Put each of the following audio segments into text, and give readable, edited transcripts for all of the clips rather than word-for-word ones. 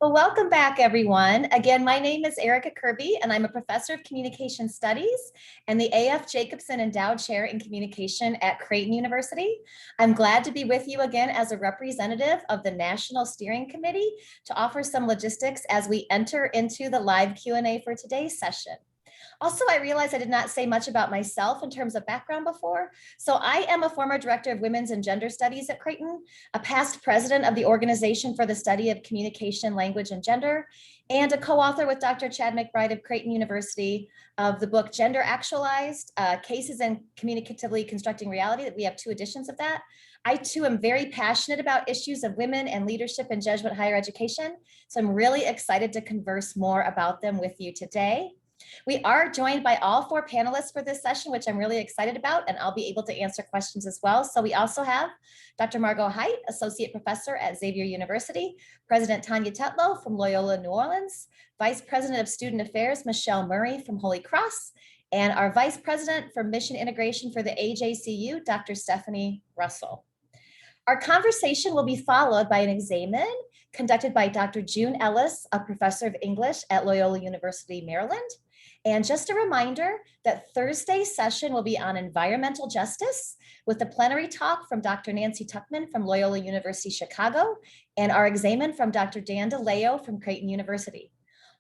Well, welcome back, everyone. Again, my name is Erika Kirby, and I'm a professor of communication studies and the A.F. Jacobson Endowed Chair in Communication at Creighton University. I'm glad to be with you again as a representative of the National Steering Committee to offer some logistics as we enter into the live Q&A for today's session. Also, I realized I did not say much about myself in terms of background before. So I am a former director of women's and gender studies at Creighton, a past president of the Organization for the Study of Communication, Language, and Gender, and a co-author with Dr. Chad McBride of Creighton University of the book Gender Actualized, Cases in Communicatively Constructing Reality. We have 2 editions of that. I too am very passionate about issues of women and leadership in Jesuit higher education. So I'm really excited to converse more about them with you today. We are joined by all 4 panelists for this session, which I'm really excited about, and I'll be able to answer questions as well. So we also have Dr. Margot Height, Associate Professor at Xavier University, President Tania Tetlow from Loyola New Orleans, Vice President of Student Affairs, Michele Murray from Holy Cross, and our Vice President for Mission Integration for the AJCU, Dr. Stephanie Russell. Our conversation will be followed by an examen conducted by Dr. June Ellis, a professor of English at Loyola University, Maryland. And just a reminder that Thursday's session will be on environmental justice with the plenary talk from Dr. Nancy Tuckman from Loyola University, Chicago, and our examen from Dr. Dan DeLeo from Creighton University.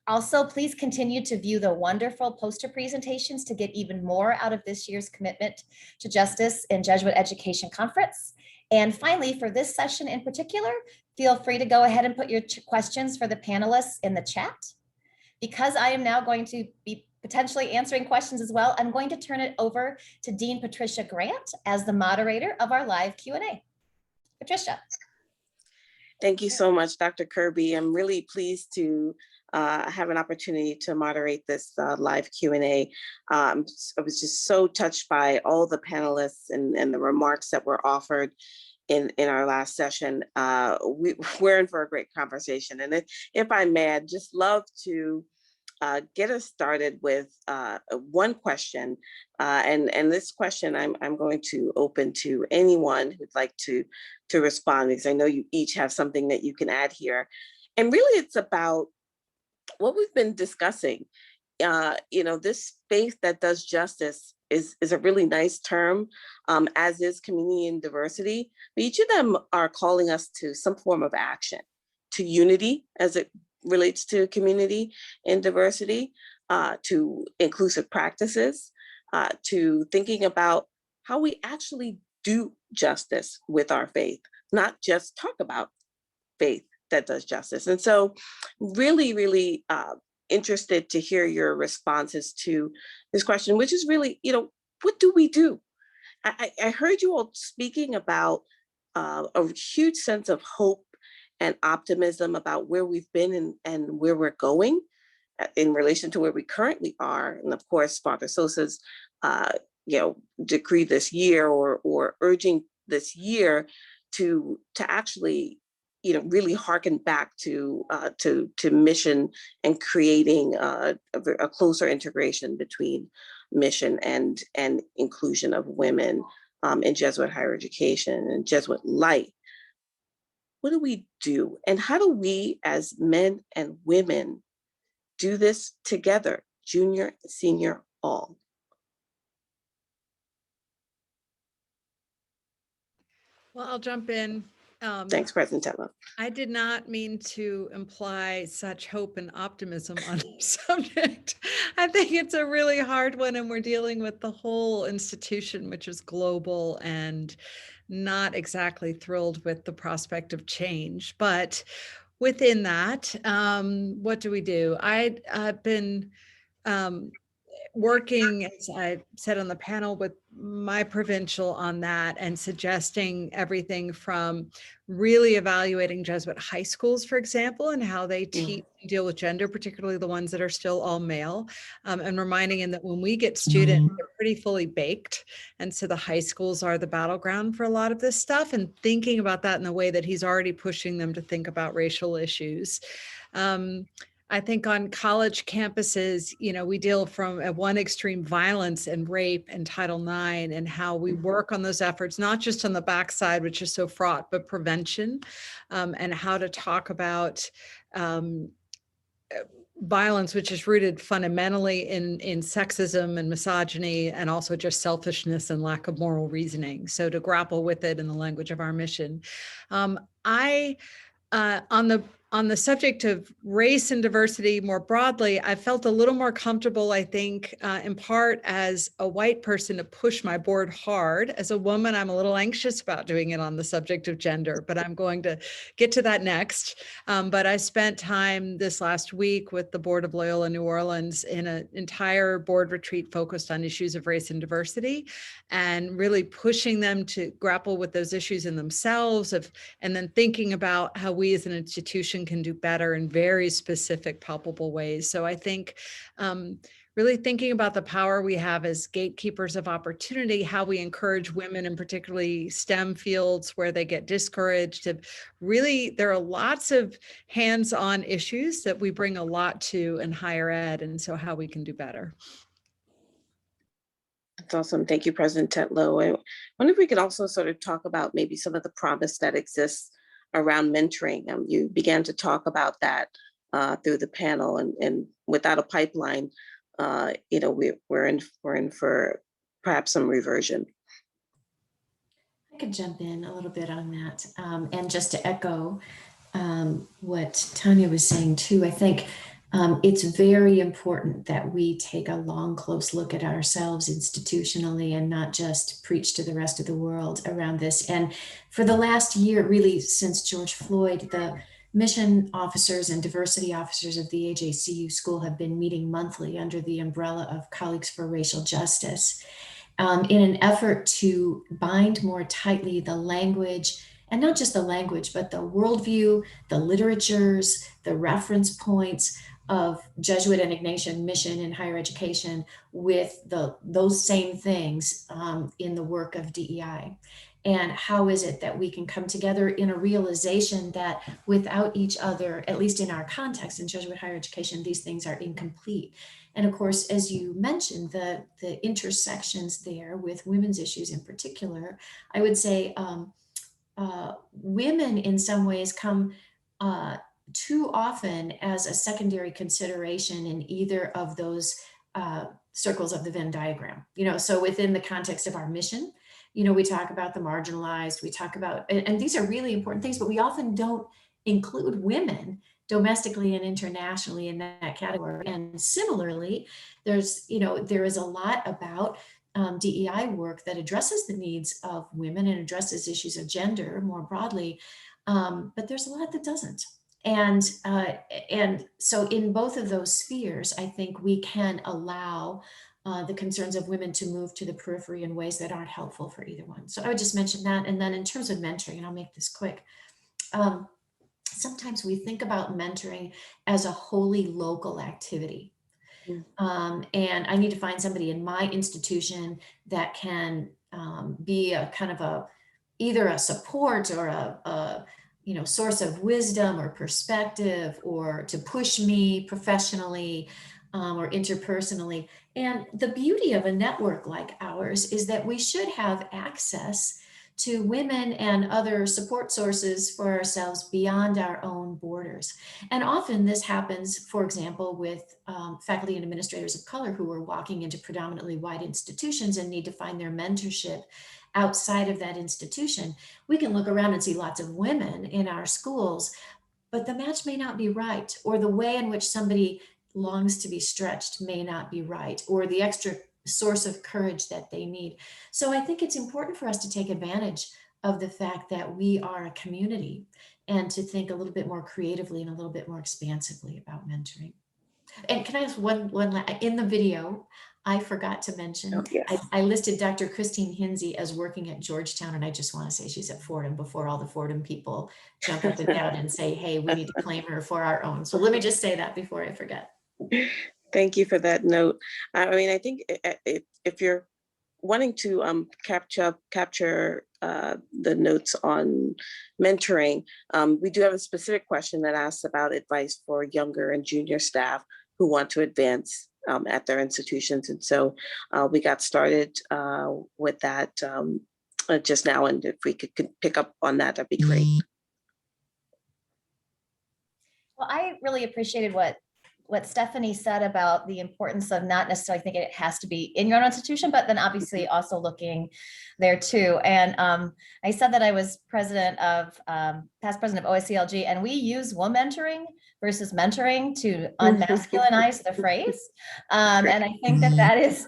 Also, please continue to view the wonderful poster presentations to get even more out of this year's commitment to justice in Jesuit Education Conference. And finally, for this session in particular, feel free to go ahead and put your questions for the panelists in the chat. Because I am now going to be potentially answering questions as well, I'm going to turn it over to Dean Patricia Grant as the moderator of our live Q&A. Patricia. Thank you so much, Dr. Kirby. I'm really pleased to have an opportunity to moderate this live Q&A. I was just so touched by all the panelists and the remarks that were offered in our last session. We're in for a great conversation. And if I may, I'd just love to get us started with one question. And this question I'm going to open to anyone who'd like to respond, because I know you each have something that you can add here. And really it's about what we've been discussing. This faith that does justice is a really nice term, as is community and diversity. But each of them are calling us to some form of action, to unity as it relates to community and diversity, to inclusive practices, to thinking about how we actually do justice with our faith, not just talk about faith that does justice. And so really, really interested to hear your responses to this question, which is really, what do we do? I heard you all speaking about a huge sense of hope and optimism about where we've been and where we're going in relation to where we currently are. And of course, Father Sosa's, decree this year or urging this year to actually, really hearken back to mission and creating a closer integration between mission and inclusion of women in Jesuit higher education and Jesuit life. What do we do? And how do we as men and women do this together, junior, senior, all? Well, I'll jump in. Thanks, President Tetlow. I did not mean to imply such hope and optimism on the subject. I think it's a really hard one, and we're dealing with the whole institution, which is global and not exactly thrilled with the prospect of change. But within that, what do we do? I've been working, as I said on the panel, with my provincial on that and suggesting everything from really evaluating Jesuit high schools, for example, and how they teach and deal with gender, particularly the ones that are still all male, and reminding them that when we get students, they're pretty fully baked. And so the high schools are the battleground for a lot of this stuff, and thinking about that in the way that he's already pushing them to think about racial issues. I think on college campuses, we deal from at one extreme violence and rape and Title IX, and how we work on those efforts, not just on the backside, which is so fraught, but prevention, and how to talk about violence, which is rooted fundamentally in sexism and misogyny, and also just selfishness and lack of moral reasoning. So to grapple with it in the language of our mission. On the subject of race and diversity more broadly, I felt a little more comfortable, I think, in part as a white person, to push my board hard. As a woman, I'm a little anxious about doing it on the subject of gender, but I'm going to get to that next. But I spent time this last week with the board of Loyola New Orleans in an entire board retreat focused on issues of race and diversity, and really pushing them to grapple with those issues in themselves, and then thinking about how we as an institution can do better in very specific, palpable ways. So I think really thinking about the power we have as gatekeepers of opportunity, how we encourage women in particularly STEM fields where they get discouraged. There are lots of hands-on issues that we bring a lot to in higher ed, and so how we can do better. That's awesome. Thank you, President Tetlow. I wonder if we could also sort of talk about maybe some of the promise that exists around mentoring. You began to talk about that through the panel, and without a pipeline, we're in for perhaps some reversion. I could jump in a little bit on that, and just to echo what Tania was saying too. I think it's very important that we take a long, close look at ourselves institutionally and not just preach to the rest of the world around this. And for the last year, really since George Floyd, the mission officers and diversity officers of the AJCU school have been meeting monthly under the umbrella of Colleagues for Racial Justice, in an effort to bind more tightly the language, and not just the language, but the worldview, the literatures, the reference points of Jesuit and Ignatian mission in higher education with those same things in the work of DEI. And how is it that we can come together in a realization that without each other, at least in our context in Jesuit higher education, these things are incomplete. And of course, as you mentioned, the intersections there with women's issues in particular, I would say women in some ways come too often as a secondary consideration in either of those circles of the Venn diagram. So within the context of our mission, we talk about the marginalized, we talk about, and these are really important things, but we often don't include women domestically and internationally in that category. And similarly, there is a lot about DEI work that addresses the needs of women and addresses issues of gender more broadly, but there's a lot that doesn't. And so in both of those spheres, I think we can allow the concerns of women to move to the periphery in ways that aren't helpful for either one. So I would just mention that. And then in terms of mentoring, and I'll make this quick, sometimes we think about mentoring as a wholly local activity. And I need to find somebody in my institution that can be a kind of either a support or a source of wisdom or perspective, or to push me professionally or interpersonally. And the beauty of a network like ours is that we should have access to women and other support sources for ourselves beyond our own borders. And often this happens, for example, with faculty and administrators of color who are walking into predominantly white institutions and need to find their mentorship outside of that institution. We can look around and see lots of women in our schools, but the match may not be right, or the way in which somebody longs to be stretched may not be right, or the extra source of courage that they need. So I think it's important for us to take advantage of the fact that we are a community and to think a little bit more creatively and a little bit more expansively about mentoring. And can I ask one in the video, I forgot to mention, yes. I listed Dr. Christine Hinsey as working at Georgetown, and I just want to say she's at Fordham before all the Fordham people jump up and down and say, hey, we need to claim her for our own. So let me just say that before I forget. Thank you for that note. I mean, I think if you're wanting to capture the notes on mentoring, we do have a specific question that asks about advice for younger and junior staff who want to advance at their institutions. And so we got started with that just now, and if we could pick up on that, that'd be great. Well, I really appreciated what Stephanie said about the importance of not necessarily thinking it has to be in your own institution, but then obviously also looking there too. And I said that I was past president of OSCLG, and we use womentoring versus mentoring to unmasculinize the phrase. And I think that is,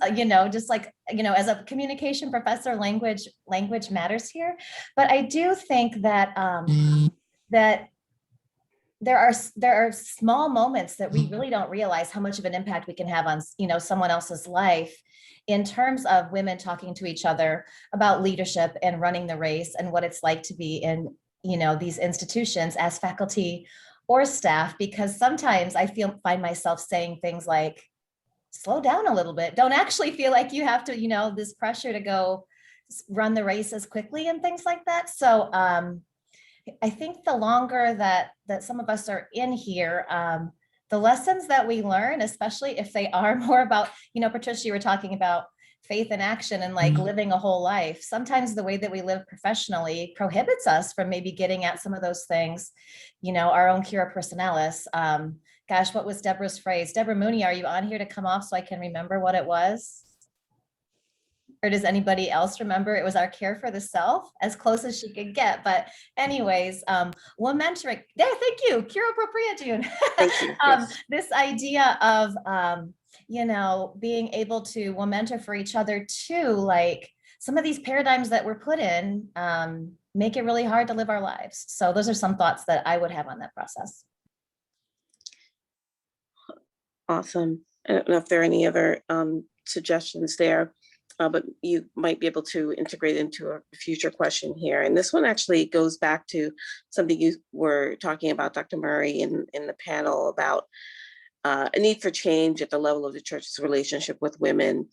just like, as a communication professor, language matters here. But I do think that that there are small moments that we really don't realize how much of an impact we can have on, someone else's life, in terms of women talking to each other about leadership and running the race and what it's like to be in, these institutions as faculty or staff. Because sometimes I find myself saying things like, slow down a little bit. Don't actually feel like you have to, this pressure to go run the race as quickly and things like that. So, I think the longer that some of us are in here, the lessons that we learn, especially if they are more about, Patricia, you were talking about faith in action and like living a whole life. Sometimes the way that we live professionally prohibits us from maybe getting at some of those things, our own cura personalis. Gosh, what was Deborah's phrase? Deborah Mooney, are you on here to come off so I can remember what it was? Or does anybody else remember? It was our care for the self, as close as she could get. But anyways, womentoring, there, thank you, cura proprietune. Thank you. Yes. This idea of, being able to mentor for each other too, like some of these paradigms that we're put in make it really hard to live our lives. So those are some thoughts that I would have on that process. Awesome. I don't know if there are any other suggestions there. But you might be able to integrate into a future question here. And this one actually goes back to something you were talking about, Dr. Murray, in the panel about a need for change at the level of the church's relationship with women.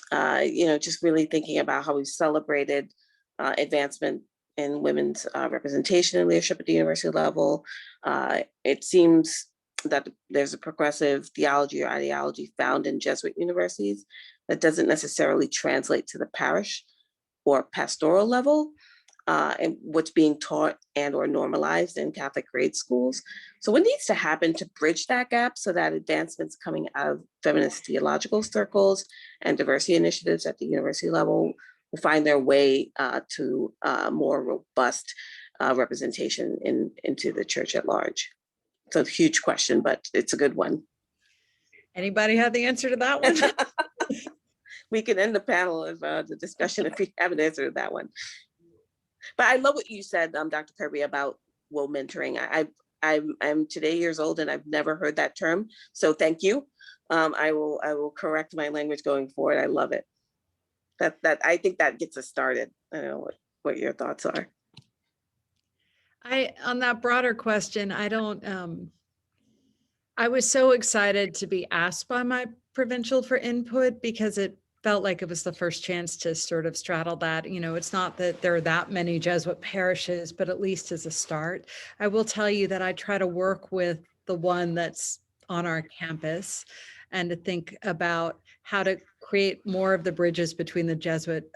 Just really thinking about how we've celebrated advancement in women's representation and leadership at the university level. It seems that there's a progressive theology or ideology found in Jesuit universities that doesn't necessarily translate to the parish or pastoral level, and what's being taught and or normalized in Catholic grade schools. So what needs to happen to bridge that gap so that advancements coming out of feminist theological circles and diversity initiatives at the university level will find their way to more robust representation into the church at large? It's a huge question, but it's a good one. Anybody have the answer to that one? We can end the panel of the discussion if we have an answer to that one. But I love what you said, Dr. Kirby, about mentoring. I'm today years old and I've never heard that term. So thank you. I will correct my language going forward. I love it. That I think that gets us started. I don't know what your thoughts are. On that broader question, I was so excited to be asked by my provincial for input because it felt like it was the first chance to sort of straddle that. It's not that there are that many Jesuit parishes, but at least as a start. I will tell you that I try to work with the one that's on our campus and to think about how to create more of the bridges between the Jesuit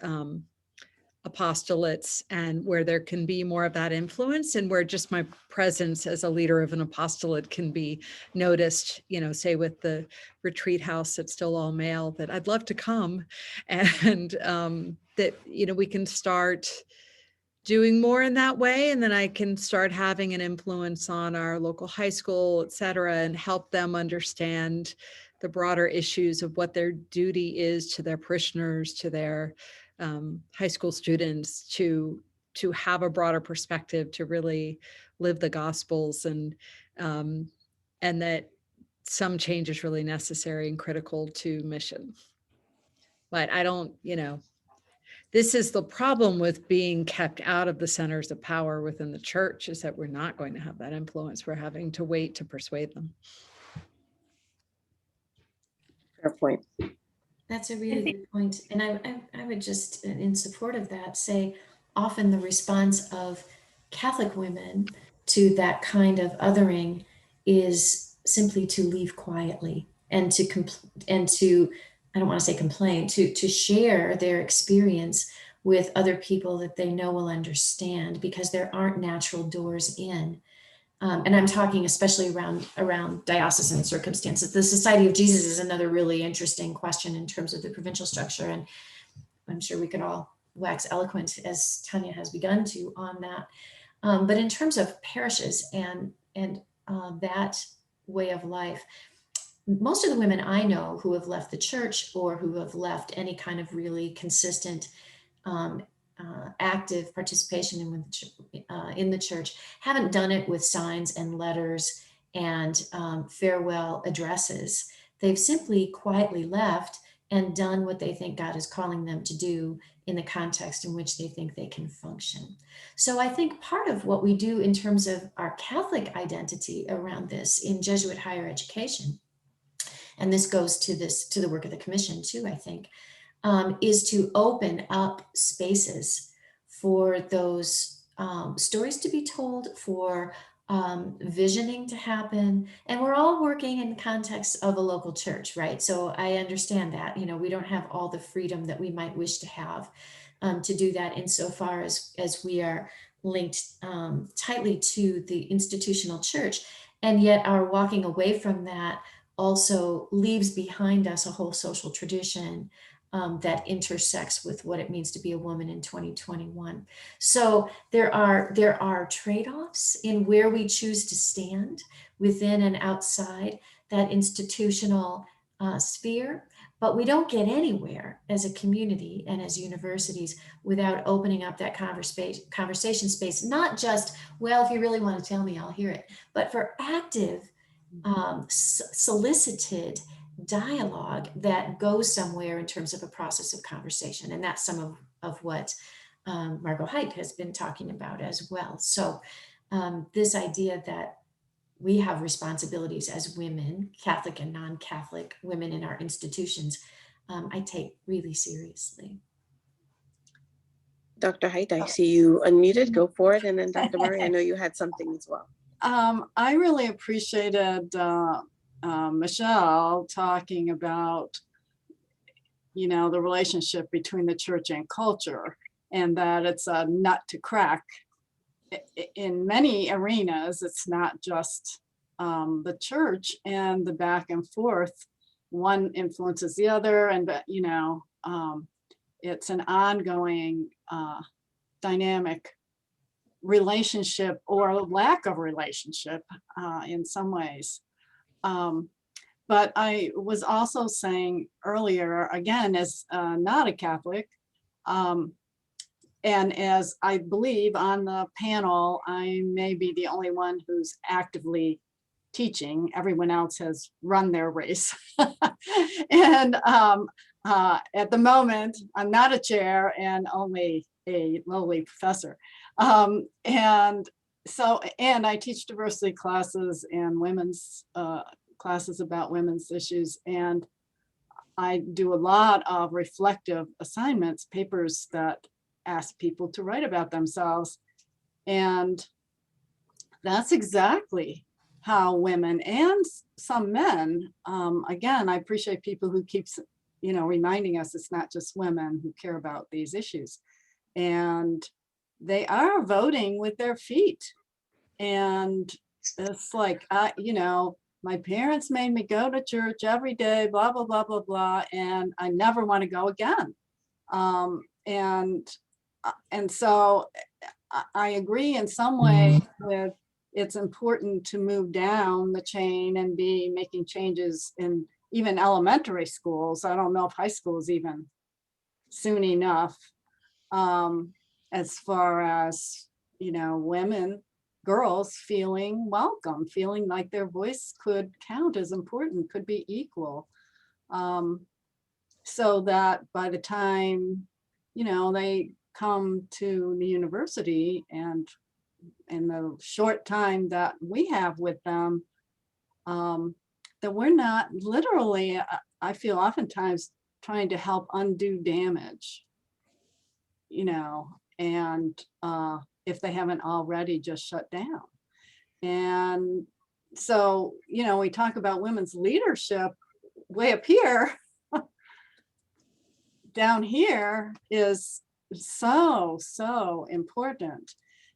apostolates and where there can be more of that influence and where just my presence as a leader of an apostolate can be noticed, say with the retreat house that's still all male, that I'd love to come and that, we can start doing more in that way. And then I can start having an influence on our local high school, et cetera, and help them understand the broader issues of what their duty is to their parishioners, to their high school students, to have a broader perspective, to really live the Gospels, and that some change is really necessary and critical to mission. But I don't, this is the problem with being kept out of the centers of power within the church, is that we're not going to have that influence. We're having to wait to persuade them. Fair point. That's a really good point. And I would just, in support of that, say often the response of Catholic women to that kind of othering is simply to leave quietly and to I don't want to say complain, to share their experience with other people that they know will understand, because there aren't natural doors in. And I'm talking especially around diocesan circumstances. The Society of Jesus is another really interesting question in terms of the provincial structure, and I'm sure we could all wax eloquent, as Tania has begun to, on that. But in terms of parishes and that way of life, most of the women I know who have left the church or who have left any kind of really consistent um, active participation in the church haven't done it with signs and letters and farewell addresses. They've simply quietly left and done what they think God is calling them to do in the context in which they think they can function. So I think part of what we do in terms of our Catholic identity around this in Jesuit higher education, and this goes to the work of the commission too, I think, is to open up spaces for those stories to be told, for visioning to happen. And we're all working in the context of a local church, right? So I understand that, we don't have all the freedom that we might wish to have to do that insofar as we are linked tightly to the institutional church. And yet our walking away from that also leaves behind us a whole social tradition that intersects with what it means to be a woman in 2021. So there are trade-offs in where we choose to stand within and outside that institutional sphere, but we don't get anywhere as a community and as universities without opening up that conversation space, not just, well, if you really want to tell me, I'll hear it, but for active, solicited dialogue that goes somewhere in terms of a process of conversation. And that's some of what Margot Height has been talking about as well. So this idea that we have responsibilities as women, Catholic and non-Catholic women in our institutions, I take really seriously. Dr. Height, I see you unmuted. Go for it. And then Dr. Murray, I know you had something as well. I really appreciated Michele talking about, the relationship between the church and culture, and that it's a nut to crack. In many arenas, it's not just the church and the back and forth. One influences the other, and it's an ongoing dynamic relationship or lack of relationship in some ways. But I was also saying earlier, again, as not a Catholic, and as I believe on the panel, I may be the only one who's actively teaching. Everyone else has run their race. And at the moment, I'm not a chair and only a lowly professor. And I teach diversity classes and women's classes about women's issues. And I do a lot of reflective assignments, papers that ask people to write about themselves. And that's exactly how women and some men, again, I appreciate people who keeps, reminding us it's not just women who care about these issues. And they are voting with their feet. And it's like, my parents made me go to church every day, blah, blah, blah, blah, blah. And I never want to go again. And so I agree in some way with it's important to move down the chain and be making changes in even elementary schools. I don't know if high school is even soon enough. As far as, women, girls feeling welcome, feeling like their voice could count as important, could be equal. So that by the time, they come to the university and in the short time that we have with them, that we're not literally, I feel oftentimes trying to help undo damage, you know, and if they haven't already just shut down. And so, you know, we talk about women's leadership way up here. Down here is so important.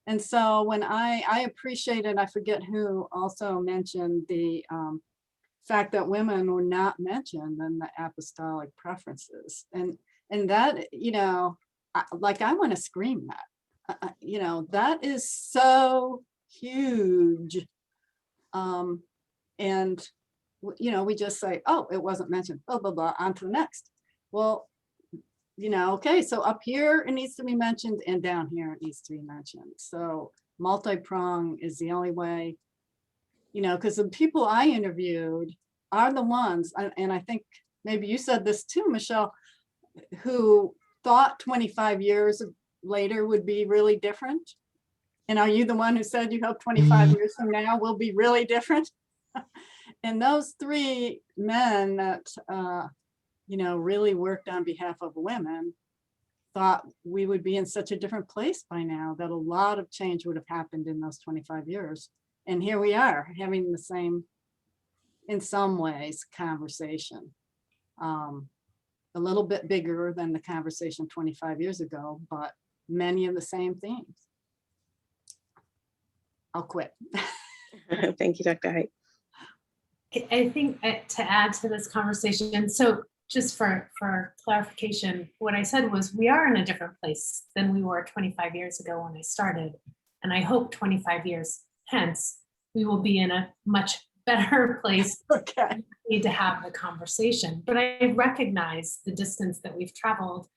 And so when I appreciated, I forget who also mentioned the fact that women were not mentioned in the apostolic preferences, and that, you know, I want to scream that, you know, that is so huge. And you know, we just say, oh, it wasn't mentioned, blah blah blah, on to the next. Well, you know, okay, so up here it needs to be mentioned, and down here it needs to be mentioned. So multi-prong is the only way, you know, because the people I interviewed are the ones, and I think maybe you said this too, Michele, who thought 25 years later would be really different. And are you the one who said you hope 25 years from now will be really different? And those three men that, you know, really worked on behalf of women thought we would be in such a different place by now, that a lot of change would have happened in those 25 years. And here we are having the same, in some ways, conversation. A little bit bigger than the conversation 25 years ago, but many of the same themes. I'll quit. Thank you, Dr. Height. I think to add to this conversation, so just for clarification, what I said was we are in a different place than we were 25 years ago when I started. And I hope 25 years hence, we will be in a much better place. Okay. We need to have the conversation. But I recognize the distance that we've traveled.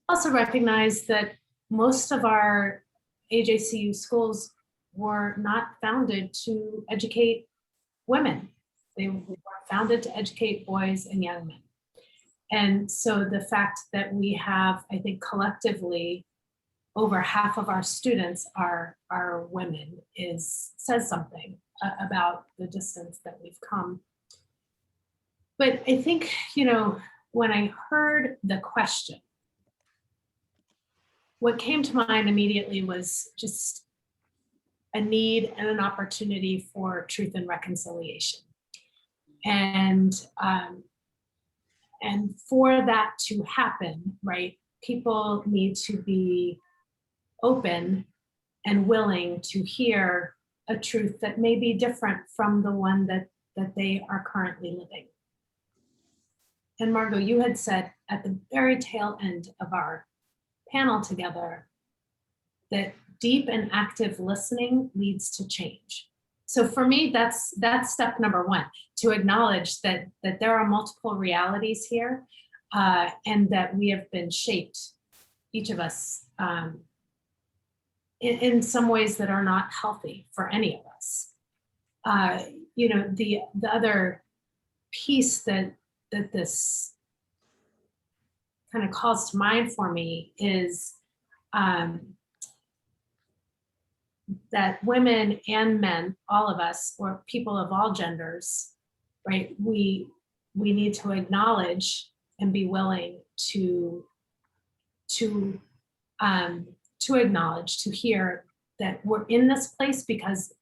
Also recognize that most of our AJCU schools were not founded to educate women. They were founded to educate boys and young men. And so the fact that we have, I think collectively, over half of our students are women says something about the distance that we've come. But I think, you know, when I heard the question, what came to mind immediately was just a need and an opportunity for truth and reconciliation. And for that to happen, right, people need to be open and willing to hear a truth that may be different from the one that they are currently living. And Margot, you had said at the very tail end of our panel together that deep and active listening leads to change. So for me, that's step number one, to acknowledge that there are multiple realities here, and that we have been shaped, each of us, in some ways that are not healthy for any of us. You know, the other piece that this kind of calls to mind for me is that women and men, all of us, or people of all genders, right, we need to acknowledge and be willing to acknowledge, to hear that we're in this place because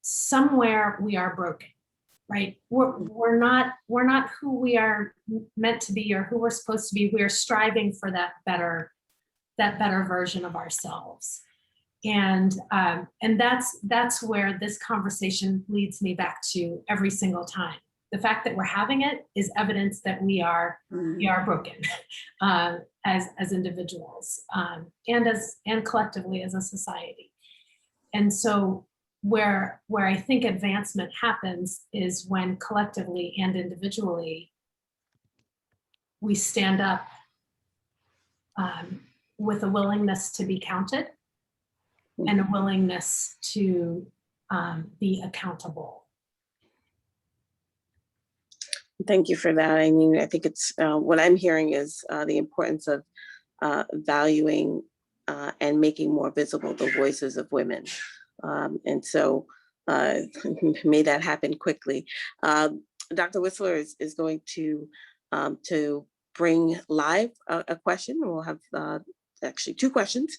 somewhere we are broken, right? We're not who we are meant to be or who we're supposed to be. We are striving for that better version of ourselves. And that's where this conversation leads me back to every single time. The fact that we're having it is evidence that we are broken as individuals, and collectively as a society. And so where I think advancement happens is when collectively and individually we stand up with a willingness to be counted and a willingness to be accountable. Thank you for that. I mean, I think it's what I'm hearing is the importance of valuing and making more visible the voices of women. And so may that happen quickly. Dr. Whistler is going to bring live a question. We'll have actually 2 questions.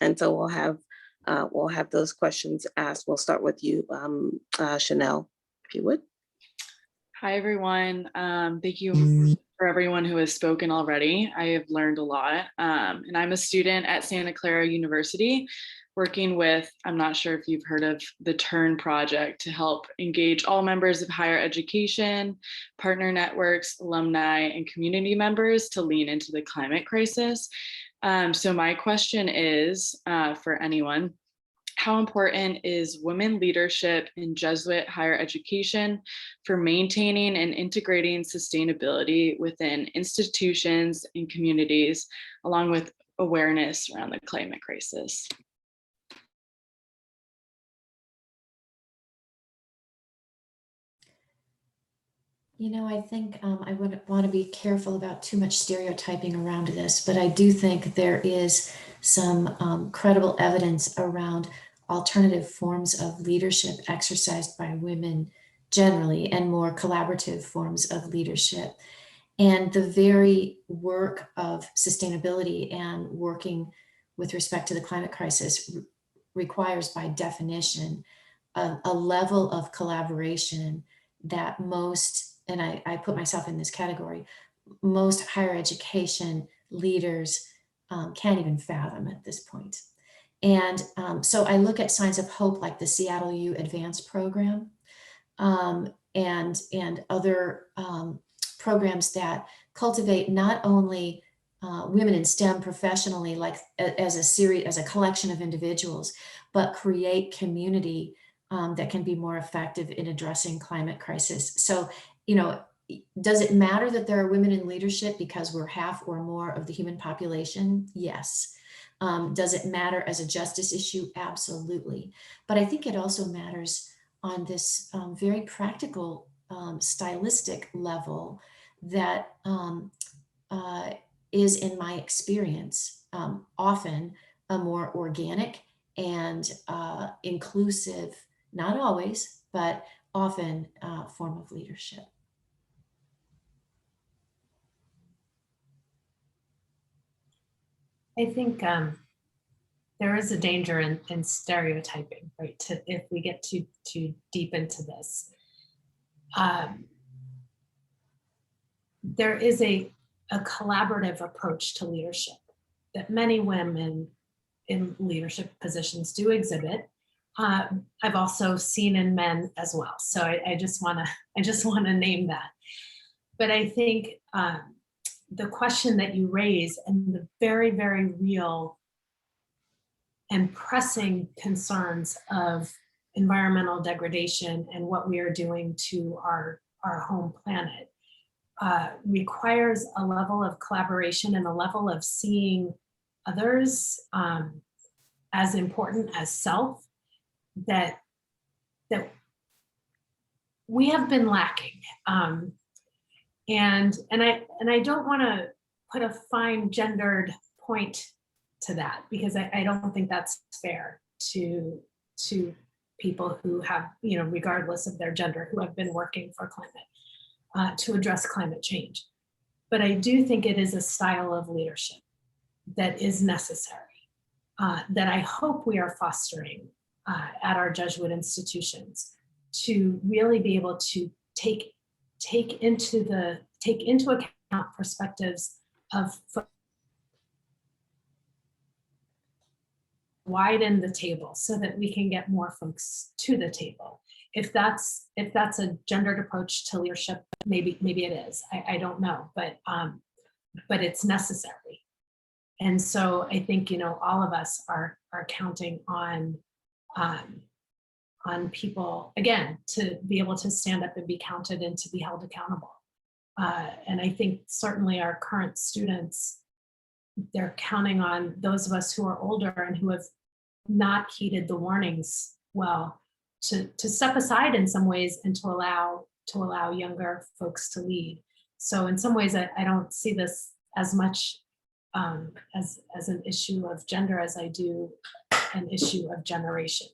And so we'll have those questions asked. We'll start with you, Chanel, if you would. Hi, everyone. Thank you for everyone who has spoken already. I have learned a lot. And I'm a student at Santa Clara University, working with, I'm not sure if you've heard of the TURN project, to help engage all members of higher education, partner networks, alumni, and community members to lean into the climate crisis. So my question is for anyone: how important is women leadership in Jesuit higher education for maintaining and integrating sustainability within institutions and communities, along with awareness around the climate crisis? You know, I think I would want to be careful about too much stereotyping around this, but I do think there is some credible evidence around alternative forms of leadership exercised by women generally, and more collaborative forms of leadership. And the very work of sustainability and working with respect to the climate crisis requires, by definition, a level of collaboration that most, and I put myself in this category, most higher education leaders can't even fathom at this point. And so I look at signs of hope like the Seattle U Advanced program and other programs that cultivate not only women in STEM professionally, like as a collection of individuals, but create community that can be more effective in addressing climate crisis. So, you know, does it matter that there are women in leadership because we're half or more of the human population? Yes. Does it matter as a justice issue? Absolutely. But I think it also matters on this very practical, stylistic level that is, in my experience, often a more organic and inclusive, not always, but often form of leadership. I think there is a danger in stereotyping, right? If we get too deep into this, there is a collaborative approach to leadership that many women in leadership positions do exhibit. I've also seen in men as well. So I just want to name that. But I think the question that you raise and the very, very real and pressing concerns of environmental degradation and what we are doing to our home planet requires a level of collaboration and a level of seeing others as important as self that we have been lacking. And I don't want to put a fine gendered point to that, because I don't think that's fair to people who have, you know, regardless of their gender, who have been working for climate, to address climate change. But I do think it is a style of leadership that is necessary, that I hope we are fostering at our Jesuit institutions, to really be able to take into account perspectives of widen the table so that we can get more folks to the table. If that's a gendered approach to leadership, maybe it is. I don't know, but it's necessary. And so I think, you know, all of us are counting on people, again, to be able to stand up and be counted and to be held accountable. And I think certainly our current students, they're counting on those of us who are older and who have not heeded the warnings well to step aside in some ways and to allow younger folks to lead. So in some ways, I don't see this as much as an issue of gender as I do an issue of generation.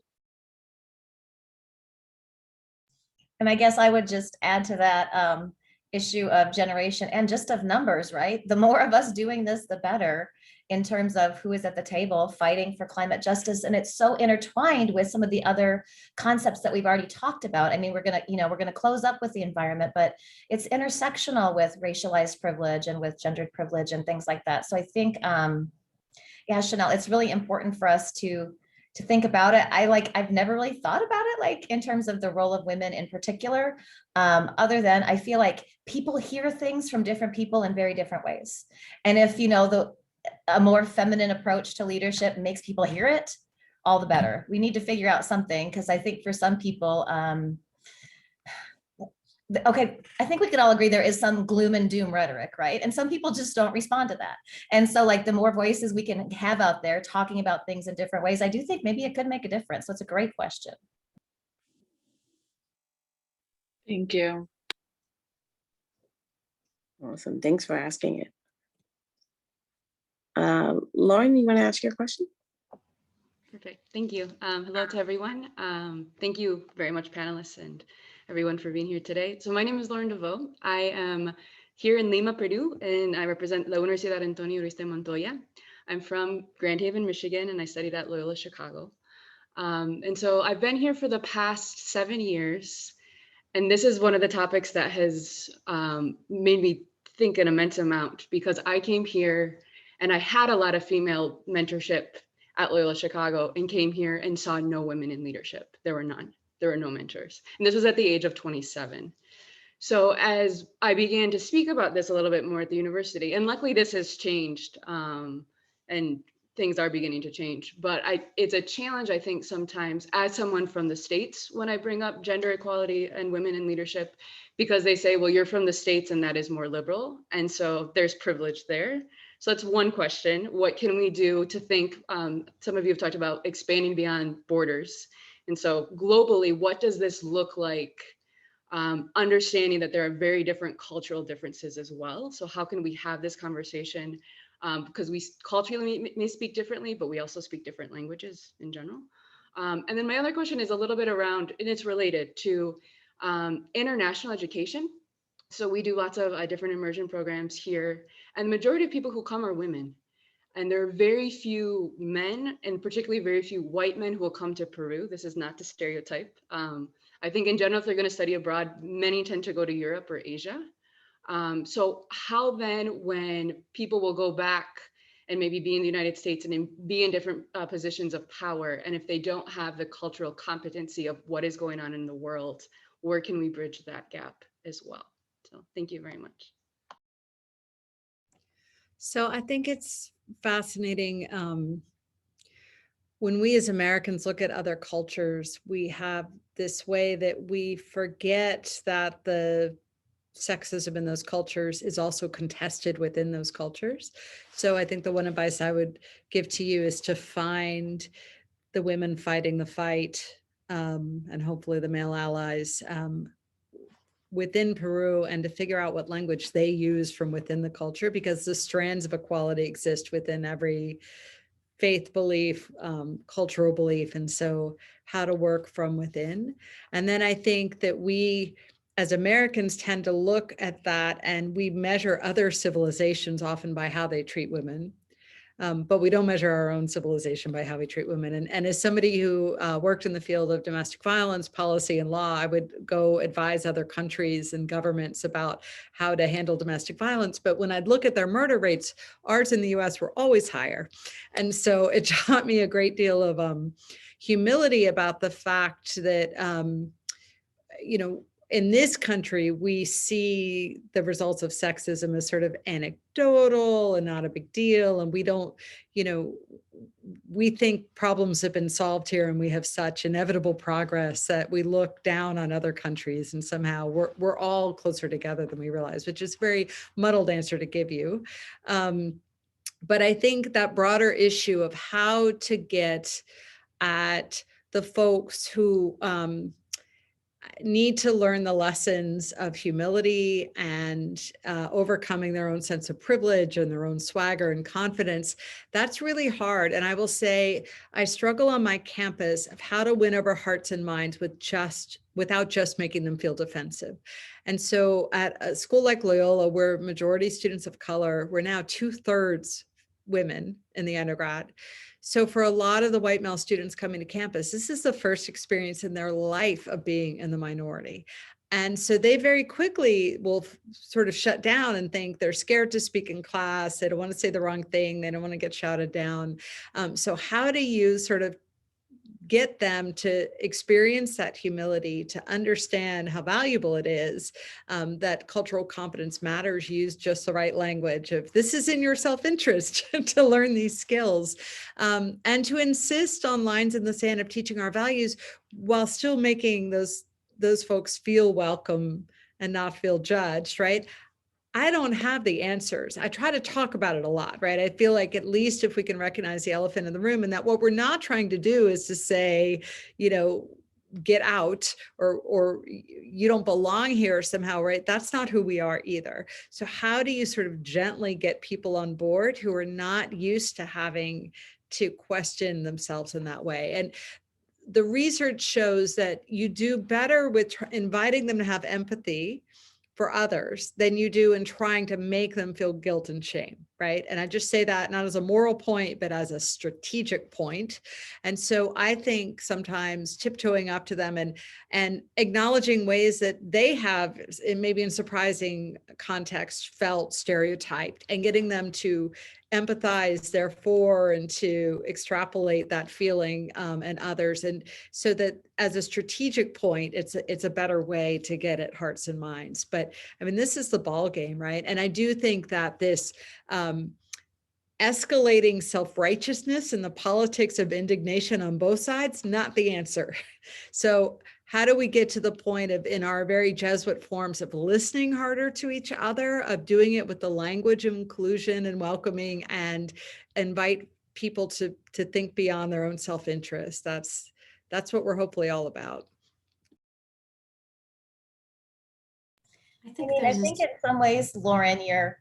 And I guess I would just add to that, issue of generation and just of numbers, right? The more of us doing this, the better in terms of who is at the table fighting for climate justice. And it's so intertwined with some of the other concepts that we've already talked about. I mean, we're gonna close up with the environment, but it's intersectional with racialized privilege and with gendered privilege and things like that. So I think, yeah, Chanel, it's really important for us to think about it. I've never really thought about it like in terms of the role of women in particular, other than I feel like people hear things from different people in very different ways. And if, a more feminine approach to leadership makes people hear it, all the better. We need to figure out something, because I think for some people, okay, I think we could all agree there is some gloom and doom rhetoric, right? And some people just don't respond to that. And so like the more voices we can have out there talking about things in different ways, I do think maybe it could make a difference. So it's a great question. Thank you. Awesome. Thanks for asking it. Lauren, you want to ask your question? Perfect. Thank you. Hello to everyone. Thank you very much, panelists and everyone, for being here today. So my name is Lauren Deveau. I am here in Lima, Peru, and I represent La Universidad Antonio Uriste Montoya. I'm from Grand Haven, Michigan, and I studied at Loyola Chicago. And so I've been here for the past 7 years, and this is one of the topics that has made me think an immense amount, because I came here and I had a lot of female mentorship at Loyola Chicago and came here and saw no women in leadership. There were none. There were no mentors. And this was at the age of 27. So as I began to speak about this a little bit more at the university, and luckily this has changed and things are beginning to change, but it's a challenge, I think, sometimes as someone from the States when I bring up gender equality and women in leadership, because they say, well, you're from the States and that is more liberal. And so there's privilege there. So that's one question. What can we do to think, some of you have talked about expanding beyond borders. And so globally, what does this look like? Understanding that there are very different cultural differences as well. So how can we have this conversation? Because we culturally may speak differently, but we also speak different languages in general. And then my other question is a little bit around, and it's related to international education. So we do lots of different immersion programs here, and the majority of people who come are women. And there are very few men, and particularly very few white men, who will come to Peru. This is not to stereotype. I think in general, if they're going to study abroad, many tend to go to Europe or Asia. So how then, when people will go back and maybe be in the United States and be in different positions of power, and if they don't have the cultural competency of what is going on in the world, where can we bridge that gap as well? So thank you very much. So I think it's fascinating. When we as Americans look at other cultures, we have this way that we forget that the sexism in those cultures is also contested within those cultures. So I think the one advice I would give to you is to find the women fighting the fight, and hopefully the male allies within Peru, and to figure out what language they use from within the culture, because the strands of equality exist within every faith belief, cultural belief. And so how to work from within. And then I think that we as Americans tend to look at that, and we measure other civilizations often by how they treat women. But we don't measure our own civilization by how we treat women. And as somebody who worked in the field of domestic violence policy and law, I would go advise other countries and governments about how to handle domestic violence. But when I'd look at their murder rates, ours in the US were always higher. And so it taught me a great deal of humility about the fact that, in this country, we see the results of sexism as sort of anecdotal and not a big deal. And we don't, we think problems have been solved here and we have such inevitable progress that we look down on other countries, and somehow we're all closer together than we realize, which is a very muddled answer to give you. But I think that broader issue of how to get at the folks who, need to learn the lessons of humility and overcoming their own sense of privilege and their own swagger and confidence. That's really hard. And I will say, I struggle on my campus of how to win over hearts and minds without just making them feel defensive. And so at a school like Loyola, where majority students of color, we're now 2/3 women in the undergrad. So for a lot of the white male students coming to campus, this is the first experience in their life of being in the minority. And so they very quickly will sort of shut down and think they're scared to speak in class. They don't want to say the wrong thing. They don't want to get shouted down. So how do you sort of get them to experience that humility, to understand how valuable it is, that cultural competence matters, use just the right language of this is in your self-interest to learn these skills, and to insist on lines in the sand of teaching our values while still making those folks feel welcome and not feel judged, right? I don't have the answers. I try to talk about it a lot, right? I feel like at least if we can recognize the elephant in the room, and that what we're not trying to do is to say, get out or you don't belong here somehow, right? That's not who we are either. So how do you sort of gently get people on board who are not used to having to question themselves in that way? And the research shows that you do better with inviting them to have empathy for others than you do in trying to make them feel guilt and shame, right? And I just say that not as a moral point, but as a strategic point. And so I think sometimes tiptoeing up to them and acknowledging ways that they have, maybe in surprising context, felt stereotyped, and getting them to empathize therefore and to extrapolate that feeling and others. And so that as a strategic point, it's a better way to get at hearts and minds. But I mean, this is the ball game, right? And I do think that this escalating self-righteousness and the politics of indignation on both sides, not the answer. So how do we get to the point of, in our very Jesuit forms, of listening harder to each other, of doing it with the language of inclusion and welcoming, and invite people to think beyond their own self-interest? That's what we're hopefully all about. I think in some ways, Lauren, your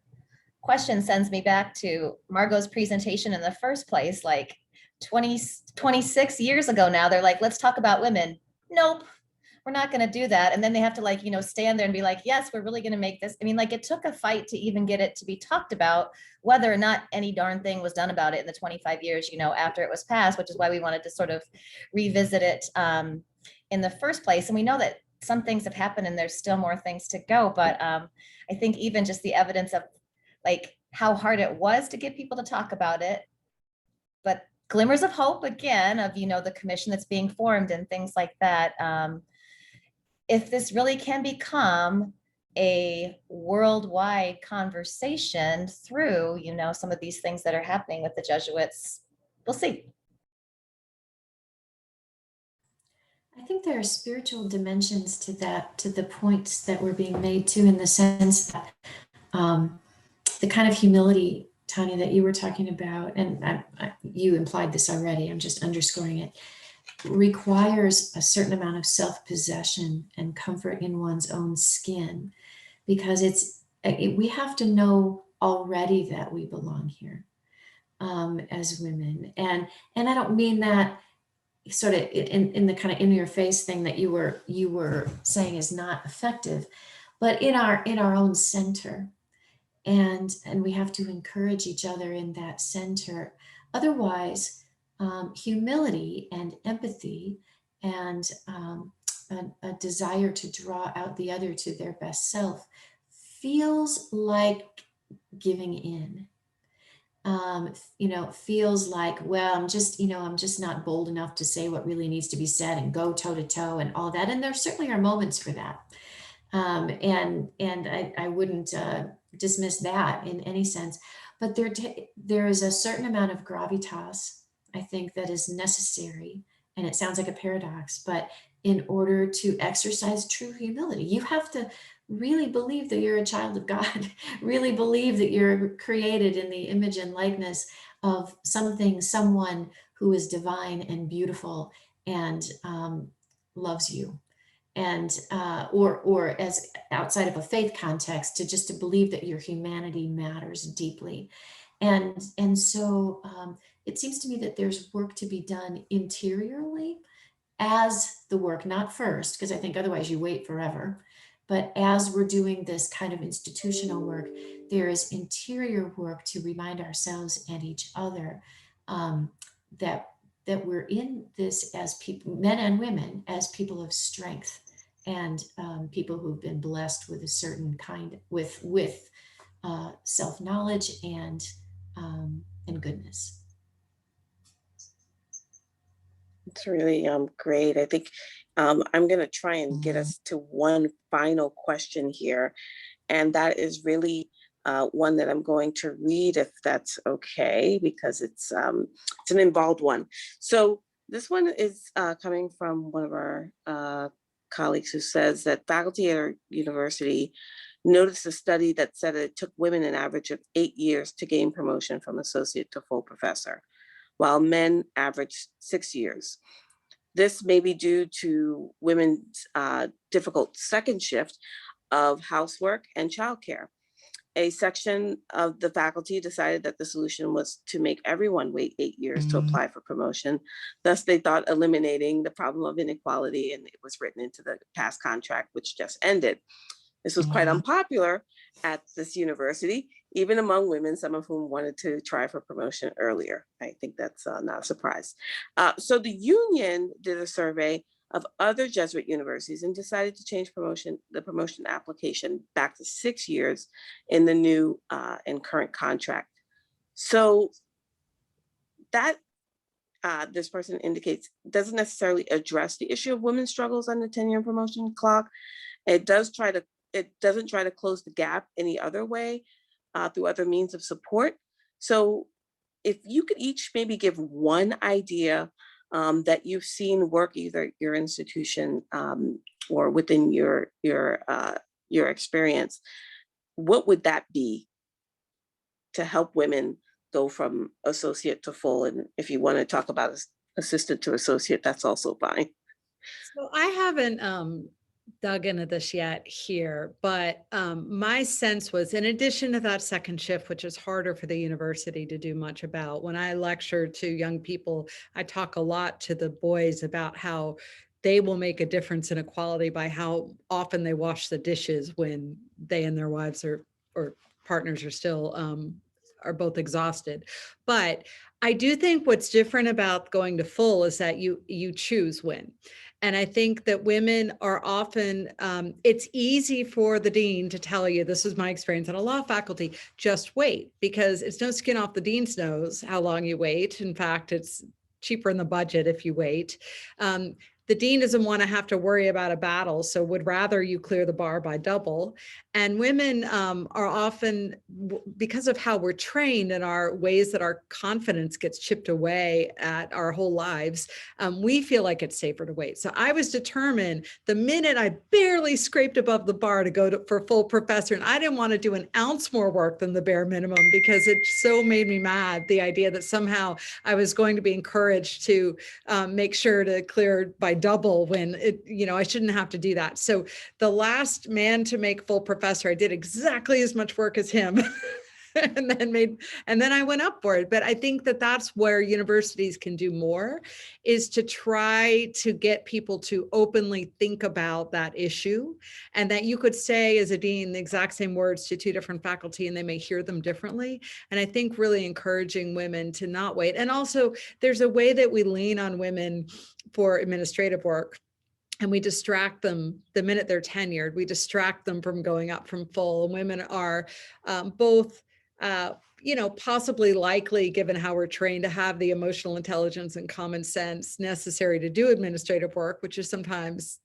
question sends me back to Margot's presentation in the first place, like 26 years ago now. They're like, let's talk about women. Nope, we're not going to do that. And then they have to stand there and be like, yes, we're really going to make this. I mean, it took a fight to even get it to be talked about, whether or not any darn thing was done about it in the 25 years, after it was passed, which is why we wanted to sort of revisit it in the first place. And we know that some things have happened and there's still more things to go. But I think even just the evidence of how hard it was to get people to talk about it, but glimmers of hope again of, the commission that's being formed and things like that. If this really can become a worldwide conversation through, some of these things that are happening with the Jesuits, we'll see. I think there are spiritual dimensions to that, to the points that were being made too, in the sense that the kind of humility, Tania, that you were talking about, and you implied this already, I'm just underscoring it, requires a certain amount of self-possession and comfort in one's own skin, because we have to know already that we belong here as women. And I don't mean that sort of in the kind of in your face thing that you were saying is not effective, but in our own center. And we have to encourage each other in that center. Otherwise, humility and empathy and a desire to draw out the other to their best self feels like giving in. Feels like, well, I'm just not bold enough to say what really needs to be said and go toe to toe and all that. And there certainly are moments for that. And I wouldn't dismiss that in any sense, but there is a certain amount of gravitas, I think, that is necessary. And it sounds like a paradox, but in order to exercise true humility, you have to really believe that you're a child of God, really believe that you're created in the image and likeness of someone who is divine and beautiful and loves you. and or as outside of a faith context, to believe that your humanity matters deeply. And so it seems to me that there's work to be done interiorly as the work, not first, because I think otherwise you wait forever. But as we're doing this kind of institutional work, there is interior work to remind ourselves and each other that we're in this as people, men and women, as people of strength, and people who've been blessed with a certain kind, with self-knowledge and goodness. It's really great. I think I'm going to try and get us to one final question here. And that is really one that I'm going to read, if that's okay, because it's an involved one. So this one is coming from one of our colleagues, who says that faculty at our university noticed a study that said it took women an average of 8 years to gain promotion from associate to full professor, while men averaged 6 years. This may be due to women's difficult second shift of housework and childcare. A section of the faculty decided that the solution was to make everyone wait 8 years to apply for promotion. Thus, they thought eliminating the problem of inequality, and it was written into the past contract, which just ended. This was quite unpopular at this university, even among women, some of whom wanted to try for promotion earlier. I think that's not a surprise. So the union did a survey of other Jesuit universities and decided to change the promotion application back to 6 years in the new and current contract. So that this person indicates doesn't necessarily address the issue of women's struggles on the tenure and promotion clock. It doesn't try to close the gap any other way through other means of support. So if you could each maybe give one idea that you've seen work, either your institution or within your experience, what would that be to help women go from associate to full? And if you want to talk about assistant to associate, that's also fine. So I haven't dug into this yet here, but my sense was, in addition to that second shift, which is harder for the university to do much about, when I lecture to young people, I talk a lot to the boys about how they will make a difference in equality by how often they wash the dishes when they and their wives or partners are still are both exhausted. But I do think what's different about going to full is that you choose when. And I think that women are often, it's easy for the dean to tell you, this is my experience on a law faculty, just wait, because it's no skin off the dean's nose how long you wait. In fact, it's cheaper in the budget if you wait. The dean doesn't want to have to worry about a battle, so would rather you clear the bar by double. And women are often, because of how we're trained and our ways that our confidence gets chipped away at our whole lives, we feel like it's safer to wait. So I was determined the minute I barely scraped above the bar to go for full professor, and I didn't want to do an ounce more work than the bare minimum, because it so made me mad, the idea that somehow I was going to be encouraged to make sure to clear by double when I shouldn't have to do that. So the last man to make full professor, I did exactly as much work as him. and then I went up for it. But I think that that's where universities can do more, is to try to get people to openly think about that issue, and that you could say as a dean the exact same words to two different faculty and they may hear them differently. And I think really encouraging women to not wait. And also there's a way that we lean on women for administrative work, and we distract them the minute they're tenured. We distract them from going up from full. And women are both, possibly likely, given how we're trained, to have the emotional intelligence and common sense necessary to do administrative work, which is sometimes,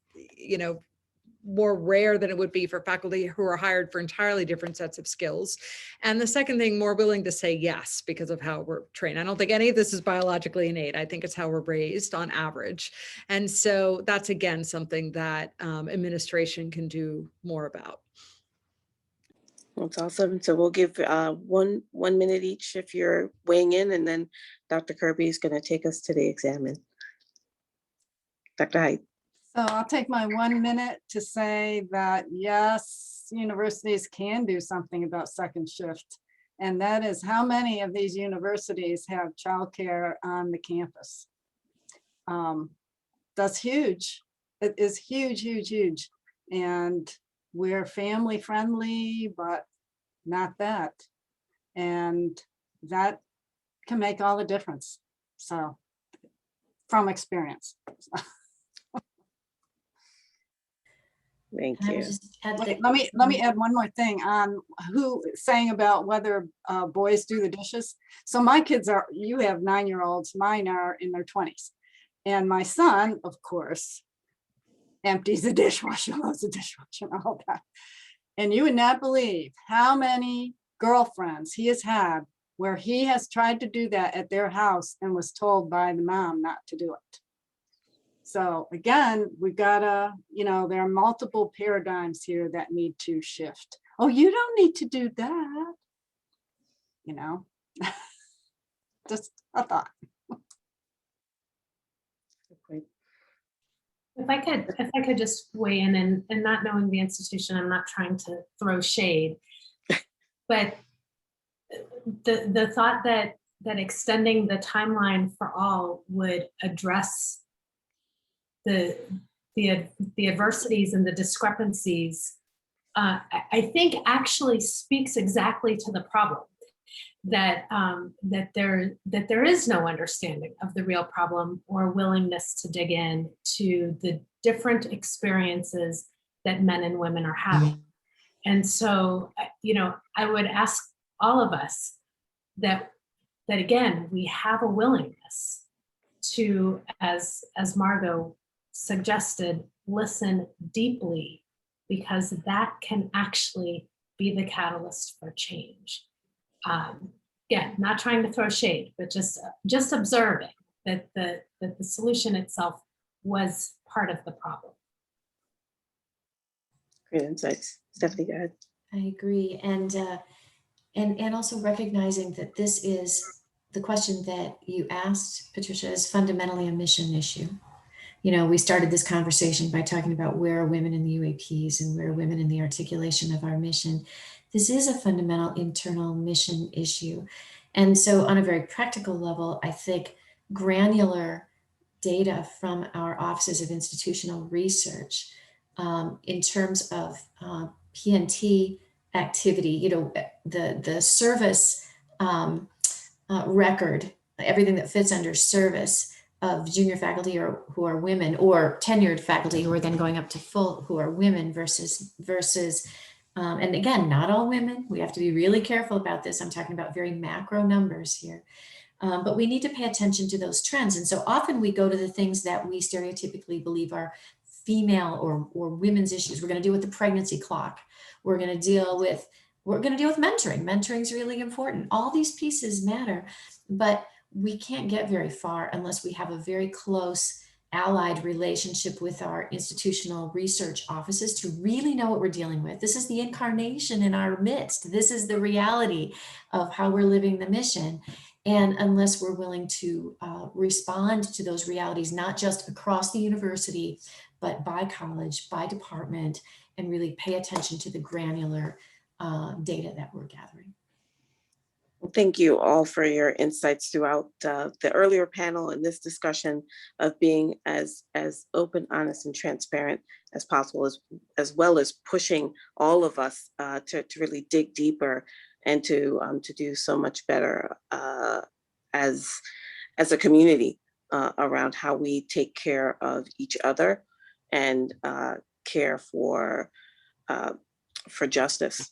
more rare than it would be for faculty who are hired for entirely different sets of skills. And the second thing, more willing to say yes because of how we're trained. I don't think any of this is biologically innate. I think it's how we're raised on average. And so that's, again, something that administration can do more about. That's awesome. So we'll give 1 minute each if you're weighing in, and then Dr. Kirby is going to take us to the examen. Dr. Hyde. So I'll take my 1 minute to say that, yes, universities can do something about second shift. And that is how many of these universities have childcare on the campus. That's huge. It is huge, huge, huge. And we're family friendly, but not that. And that can make all the difference. So from experience. Thank And I you. would just add that- Let me add one more thing on who saying about whether boys do the dishes. So my kids are, you have 9-year-olds, mine are in their 20s. And my son, of course, empties the dishwasher, loads the dishwasher, and all that. And you would not believe how many girlfriends he has had where he has tried to do that at their house and was told by the mom not to do it. So again, we've got to, there are multiple paradigms here that need to shift. Oh, you don't need to do that. Just a thought. If I could just weigh in, and not knowing the institution, I'm not trying to throw shade, but the thought that extending the timeline for all would address the adversities and the discrepancies, I think actually speaks exactly to the problem. That there is no understanding of the real problem or willingness to dig in to the different experiences that men and women are having. And so, I would ask all of us that again, we have a willingness to, as Margot suggested, listen deeply, because that can actually be the catalyst for change. Again, not trying to throw shade, but just observing that the solution itself was part of the problem. Great insights. Stephanie, go ahead. I agree. And also recognizing that this is the question that you asked, Patricia, is fundamentally a mission issue. We started this conversation by talking about where are women in the UAPs and where are women in the articulation of our mission. This is a fundamental internal mission issue. And so on a very practical level, I think granular data from our offices of institutional research in terms of PNT activity, the service record, everything that fits under service of junior faculty who are women, or tenured faculty who are then going up to full who are women versus and again, not all women. We have to be really careful about this. I'm talking about very macro numbers here. But we need to pay attention to those trends. And so often we go to the things that we stereotypically believe are female or women's issues. We're going to deal with the pregnancy clock. We're going to deal with mentoring. Mentoring is really important. All these pieces matter, but we can't get very far unless we have a very close allied relationship with our institutional research offices to really know what we're dealing with. This is the incarnation in our midst. This is the reality of how we're living the mission. And unless we're willing to respond to those realities, not just across the university, but by college, by department, and really pay attention to the granular data that we're gathering. Well, thank you all for your insights throughout the earlier panel and this discussion of being as open, honest, and transparent as possible, as well as pushing all of us to really dig deeper and to do so much better as a community around how we take care of each other and care for justice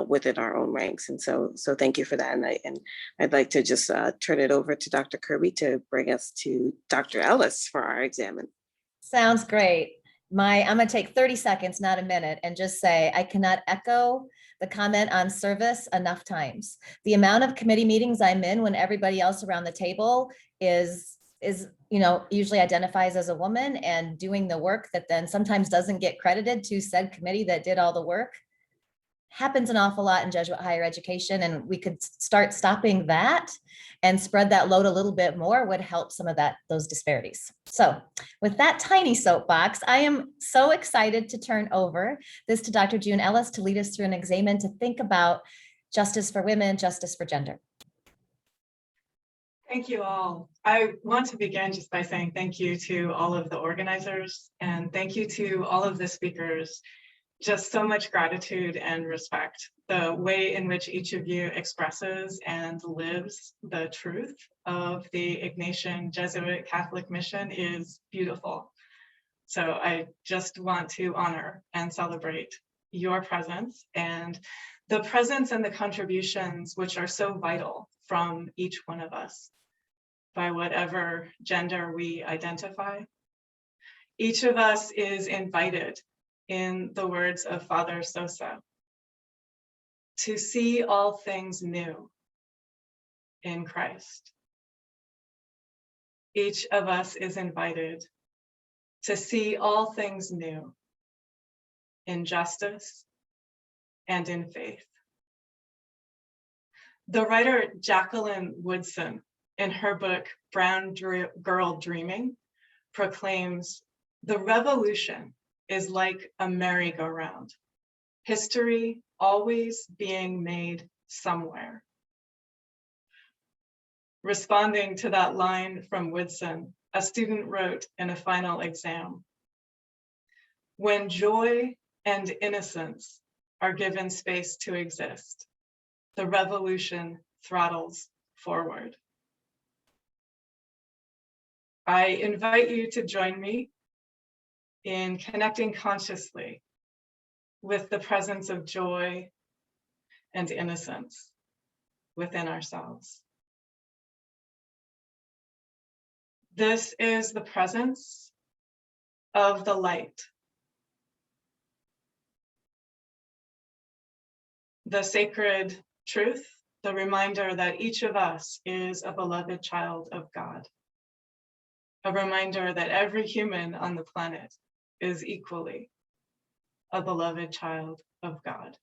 within our own ranks. And so thank you for that. And I'd like to just turn it over to Dr. Kirby to bring us to Dr. Ellis for our examen. Sounds great. I'm going to take 30 seconds, not a minute, and just say I cannot echo the comment on service enough times. The amount of committee meetings I'm in when everybody else around the table is usually identifies as a woman and doing the work that then sometimes doesn't get credited to said committee that did all the work. happens an awful lot in Jesuit higher education, and we could start stopping that and spread that load a little bit more would help some of those disparities. So with that tiny soapbox, I am so excited to turn over this to Dr. June Ellis to lead us through an examen to think about justice for women, justice for gender. Thank you all. I want to begin just by saying thank you to all of the organizers and thank you to all of the speakers. Just so much gratitude and respect. The way in which each of you expresses and lives the truth of the Ignatian Jesuit Catholic mission is beautiful. So I just want to honor and celebrate your presence and the presence and the contributions which are so vital from each one of us, by whatever gender we identify. Each of us is invited, in the words of Father Sosa, to see all things new in Christ. Each of us is invited to see all things new in justice and in faith. The writer Jacqueline Woodson, in her book, Brown Girl Dreaming, proclaims, "The revolution is like a merry-go-round, history always being made somewhere." Responding to that line from Woodson, a student wrote in a final exam, "When joy and innocence are given space to exist, the revolution throttles forward." I invite you to join me in connecting consciously with the presence of joy and innocence within ourselves. This is the presence of the light, the sacred truth, the reminder that each of us is a beloved child of God, a reminder that every human on the planet is equally a beloved child of God.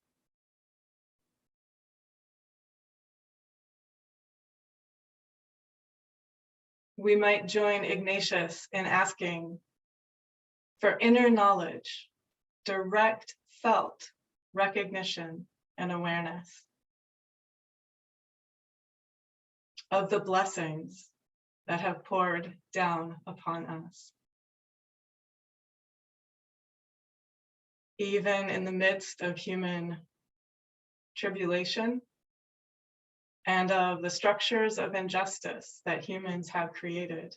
We might join Ignatius in asking for inner knowledge, direct felt recognition and awareness of the blessings that have poured down upon us. Even in the midst of human tribulation and of the structures of injustice that humans have created.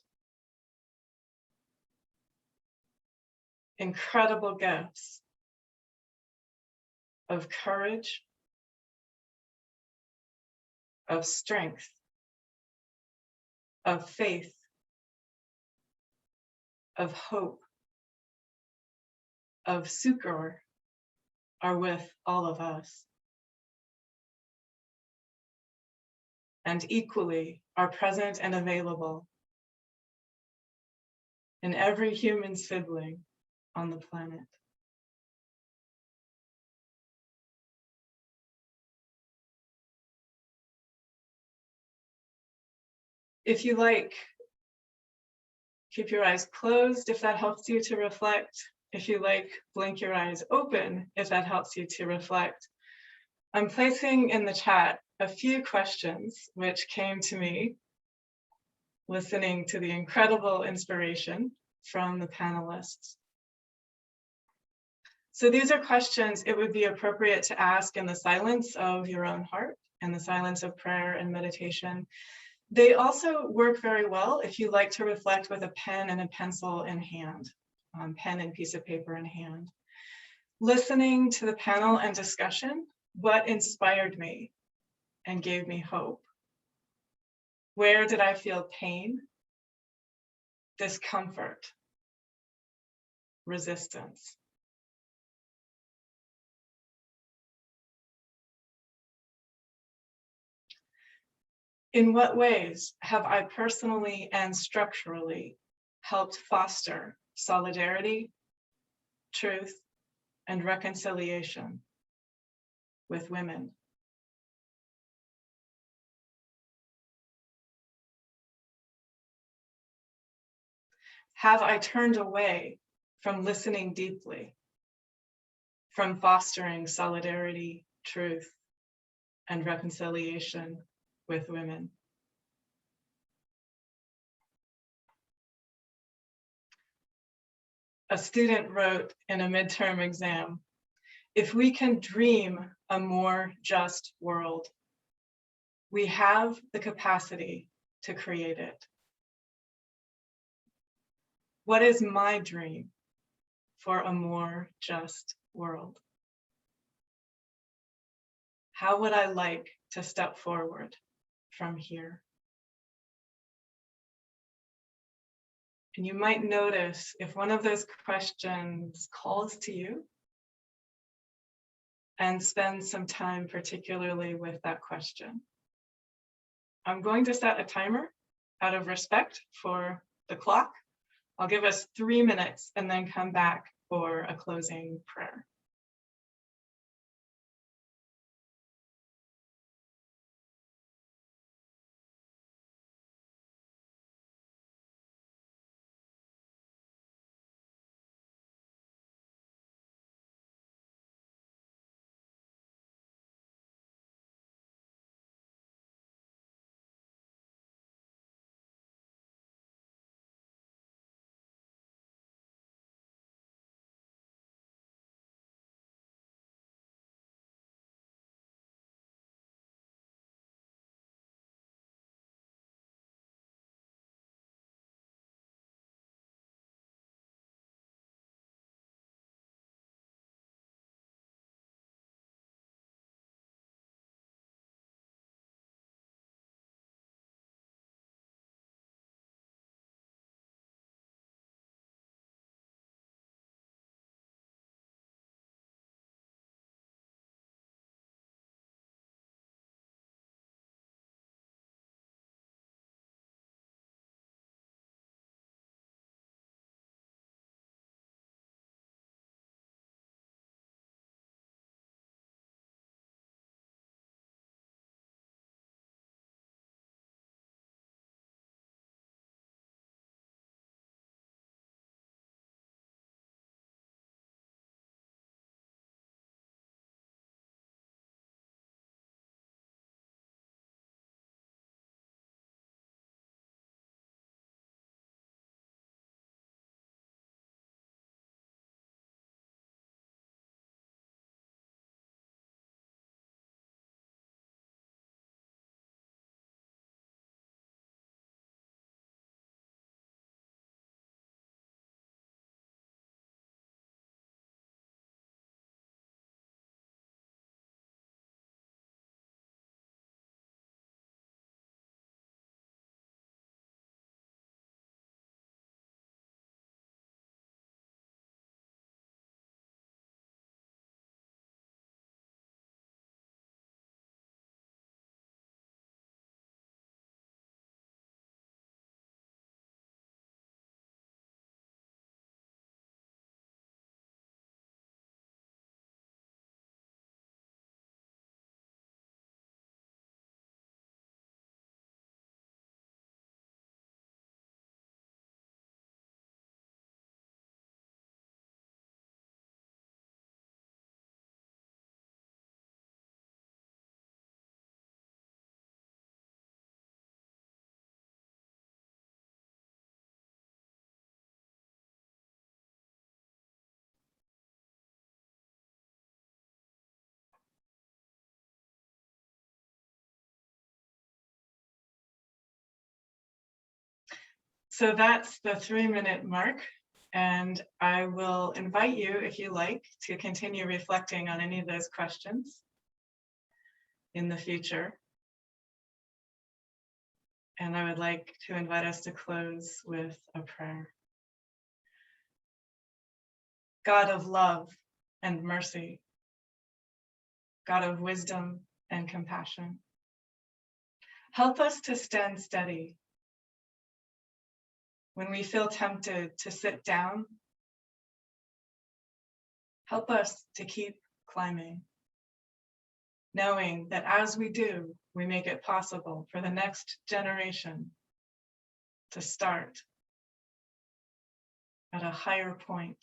Incredible gifts of courage, of strength, of faith, of hope, of succor are with all of us. And equally are present and available in every human sibling on the planet. If you like, keep your eyes closed if that helps you to reflect. If you like, blink your eyes open if that helps you to reflect. I'm placing in the chat a few questions which came to me listening to the incredible inspiration from the panelists. So these are questions it would be appropriate to ask in the silence of your own heart, in the silence of prayer and meditation. They also work very well if you like to reflect with a pen and a pencil in hand, pen and piece of paper in hand. Listening to the panel and discussion, what inspired me and gave me hope? Where did I feel pain, discomfort, resistance? In what ways have I personally and structurally helped foster solidarity, truth, and reconciliation with women. Have I turned away from listening deeply, from fostering solidarity, truth, and reconciliation with women? A student wrote in a midterm exam, if we can dream a more just world, we have the capacity to create it. What is my dream for a more just world? How would I like to step forward from here? And you might notice if one of those questions calls to you, and spend some time particularly with that question. I'm going to set a timer out of respect for the clock. I'll give us 3 minutes and then come back for a closing prayer. So that's the 3-minute mark. And I will invite you, if you like, to continue reflecting on any of those questions in the future. And I would like to invite us to close with a prayer. God of love and mercy, God of wisdom and compassion, help us to stand steady when we feel tempted to sit down. Help us to keep climbing. knowing that as we do, we make it possible for the next generation to start at a higher point.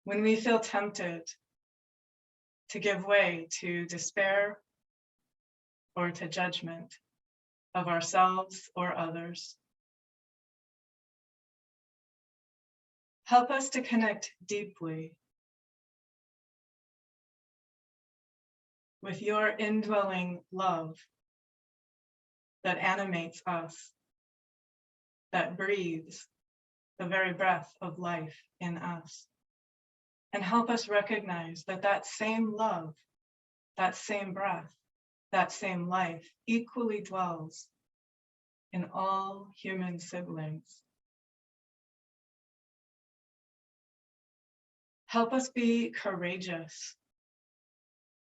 When we feel tempted to give way to despair or to judgment of ourselves or others, help us to connect deeply with your indwelling love that animates us, that breathes the very breath of life in us. And help us recognize that that same love, that same breath, that same life equally dwells in all human siblings. Help us be courageous,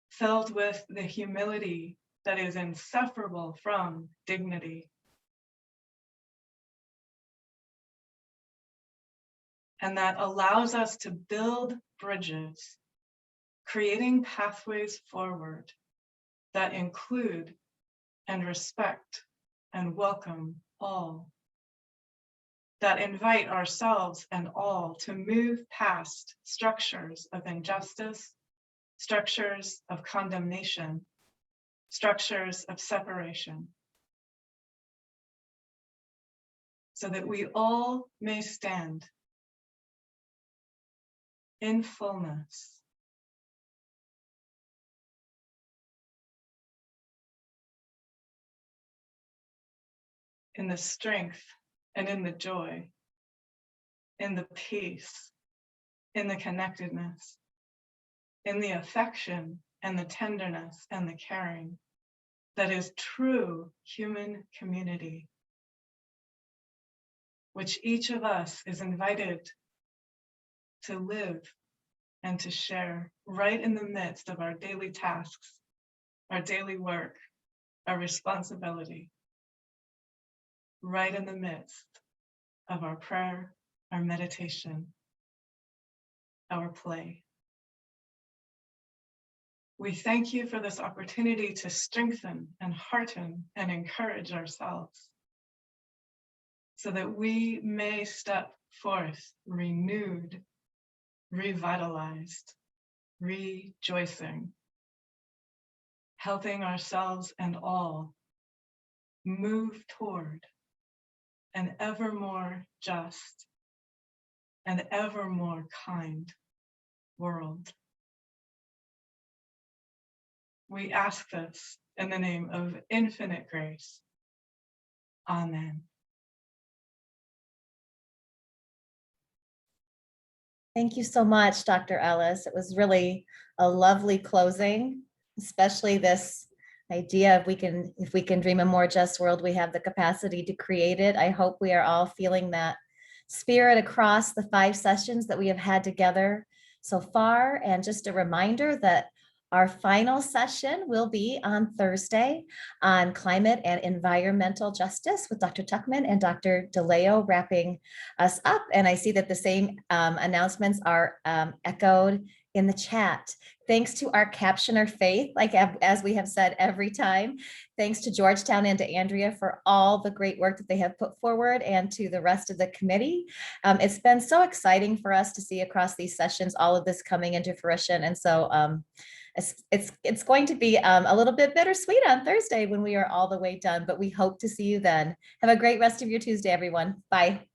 filled with the humility that is inseparable from dignity. And that allows us to build bridges, creating pathways forward that include and respect and welcome all, that invite ourselves and all to move past structures of injustice, structures of condemnation, structures of separation, so that we all may stand in fullness in the strength and in the joy, in the peace, in the connectedness, in the affection and the tenderness and the caring that is true human community, which each of us is invited to live and to share right in the midst of our daily tasks, our daily work, our responsibility, right in the midst of our prayer, our meditation, our play. We thank you for this opportunity to strengthen and hearten and encourage ourselves so that we may step forth renewed, revitalized, rejoicing, helping ourselves and all move toward an ever more just and ever more kind world. We ask this in the name of infinite grace. Amen. Thank you so much, Dr. Ellis. It was really a lovely closing, especially this idea of if we can dream a more just world, we have the capacity to create it. I hope we are all feeling that spirit across the 5 sessions that we have had together so far. And just a reminder that our final session will be on Thursday on climate and environmental justice with Dr. Tuckman and Dr. DeLeo wrapping us up. And I see that the same announcements are echoed in the chat. Thanks to our captioner Faith, like as we have said every time, thanks to Georgetown and to Andrea for all the great work that they have put forward, and to the rest of the committee. It's been so exciting for us to see across these sessions all of this coming into fruition. And so it's going to be a little bit bittersweet on Thursday when we are all the way done, but we hope to see you then. Have a great rest of your Tuesday, everyone. Bye.